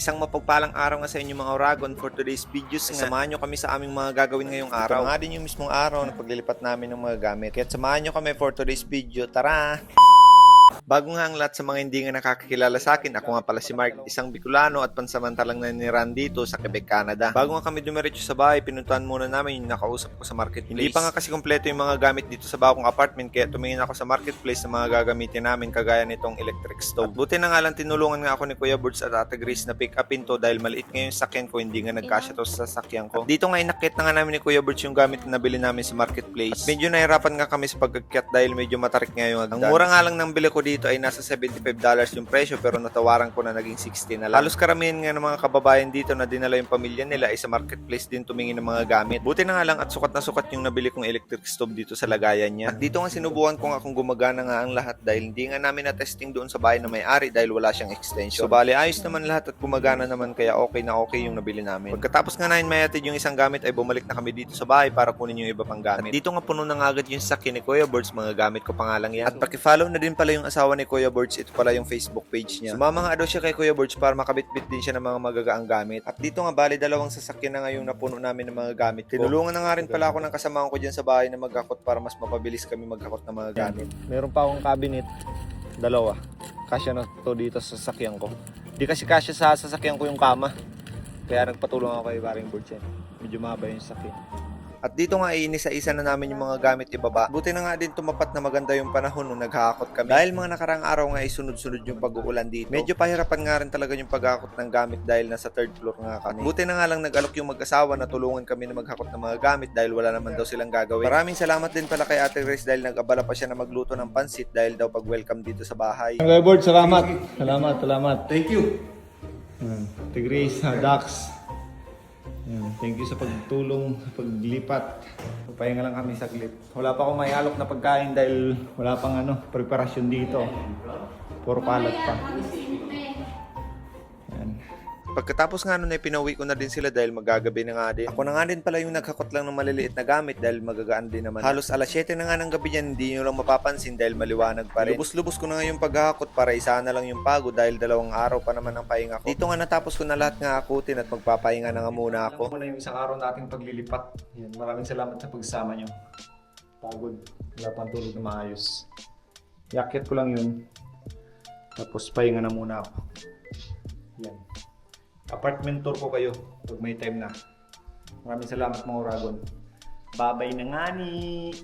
Isang mapagpalang araw nga sa inyo mga Oragon. For today's videos nga, samahan nyo kami sa aming mga gagawin ngayong araw. Ito nga din yung mismong araw na paglilipat namin ng mga gamit. Kaya samahan nyo kami for today's video. Tara! Bago nga ang lahat sa mga hindi nga nakakakilala sa akin, ako nga pala si Mark, isang Bicolano at pansamantalang naniran dito sa Quebec, Canada. Bago nga kami dumiretso sa bahay, pinuntahan muna namin yung nakausap ko sa marketplace. Hindi pa nga kasi kompleto yung mga gamit dito sa bagong apartment, kaya tumingin ako sa marketplace ng mga gagamitin namin kagaya nitong electric stove. At buti na nga lang tinulungan nga ako ni Kuya Birds at Ate Grace na pick upin to dahil maliit nga yung sakyan ko, hindi nga nagkasya to sa sasakyan ko. At dito nga inakit na nga namin ni Kuya Birds yung gamit na nabili namin sa marketplace. At medyo nahirapan nga kami sa pag-akyat dahil medyo matarik nga yung hagdan. Ang mura nga lang ng bili ko dito ay nasa $75 yung presyo pero natawaran ko na naging 60 na lang. Halos karamihan nga ng mga kababayan dito na dinala yung pamilya nila ay sa marketplace din tumingin ng mga gamit. Buti na nga lang at sukat na sukat yung nabili kong electric stove dito sa lagayan niya. At dito nga sinubukan ko nga kung gumagana nga ang lahat dahil hindi nga namin na-testing doon sa bahay na may-ari dahil wala siyang extension. So bali ayos naman lahat at gumagana naman kaya okay na okay yung nabili namin. Pagkatapos nga namin mayatid yung isang gamit ay bumalik na kami dito sa bahay para kunin yung iba pang gamit. At dito nga puno na nga agad yung sasakyan ni Kuya Birds, mga gamit ko pa nga lang yan. At paki-follow na din pala yung asawa ni Kuya Birds, ito pala yung Facebook page niya. Sumama nga daw siya kay Kuya Birds para makabit-bit din siya ng mga magagaang gamit. At dito nga bali dalawang sasakyan na nga yung napuno namin ng mga gamit ko. Tinulungan na nga rin pala ako ng kasamahan ko dyan sa bahay na maghakot para mas mapabilis kami maghakot ng mga gamit. Meron pa akong cabinet, dalawa. Kasya na to dito sa sasakyan ko. Di kasi kasya sa sasakyan ko yung kama. Kaya nagpatulong ako kay Baring Birds yan. Medyo mahaba yung sasakyan. At dito nga inisa-isa na namin yung mga gamit ibaba. Buti na nga din tumapat na maganda yung panahon nung naghahakot kami. Dahil mga nakarang araw nga ay sunod-sunod yung pag-uulan dito. Medyo pahirapan nga rin talaga yung paghakot ng gamit dahil nasa third floor nga kami. Buti na nga lang nag-alok yung mag-asawa na tulungan kami na maghakot ng mga gamit dahil wala naman daw silang gagawin. Maraming salamat din pala kay Ate Grace dahil nag-abala pa siya na magluto ng pansit dahil daw pag-welcome dito sa bahay. Kuya Birds, salamat. Salamat. Thank you. Ate Grace, Dax. Thank you sa pagtulong, sa paglipat. Papahinga lang kami saglit. Wala pa akong may alok na pagkain dahil wala pang preparasyon dito. Puro kalat pa. Yan. Pagkatapos nga nun ay pinauwi ko na din sila dahil magagabi na nga din. Ako na nga din pala yung naghakot lang ng maliliit na gamit dahil magagaan din naman. Halos alas 7 na nga ng gabi yan, hindi nyo lang mapapansin dahil maliwanag pa rin. Lubos-lubos ko na nga yung paghakot para isa na lang yung pagod dahil 2 araw pa naman ang pahinga ko. Dito nga natapos ko na lahat nga akutin at magpapahinga na nga muna ako. Muna yung isang araw nating paglilipat. Yan. Maraming salamat sa pagsama nyo. Pagod. Wala pang tulog na maayos. Yakyat ko lang yun. Tapos pahinga na muna ako. Yan. Apartment tour ko kayo pag may time na. Maraming salamat mga Oragon. Babay na nga ni.